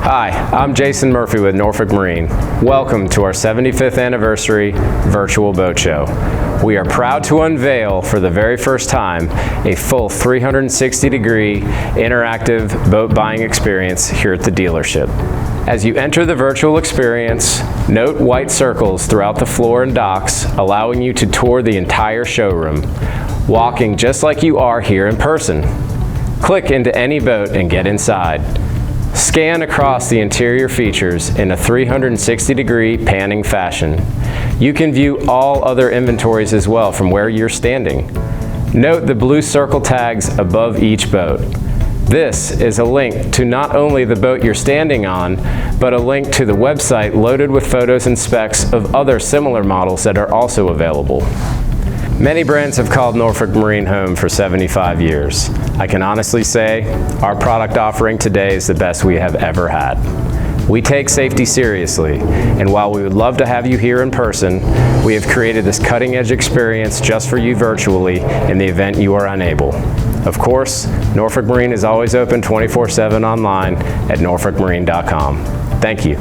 Hi, I'm Jason Murphy with Norfolk Marine. Welcome to our 75th anniversary virtual boat show. We are proud to unveil for the very first time a full 360-degree interactive boat buying experience here at the dealership. As you enter the virtual experience, note white circles throughout the floor and docks, allowing you to tour the entire showroom, walking just like you are here in person. Click into any boat and get inside. Scan across the interior features in a 360-degree panning fashion. You can view all other inventories as well from where you're standing. Note the blue circle tags above each boat. This is a link to not only the boat you're standing on, but a link to the website loaded with photos and specs of other similar models that are also available. Many brands have called Norfolk Marine home for 75 years. I can honestly say our product offering today is the best we have ever had. We take safety seriously, and while we would love to have you here in person, we have created this cutting-edge experience just for you virtually in the event you are unable. Of course, Norfolk Marine is always open 24/7 online at norfolkmarine.com. Thank you.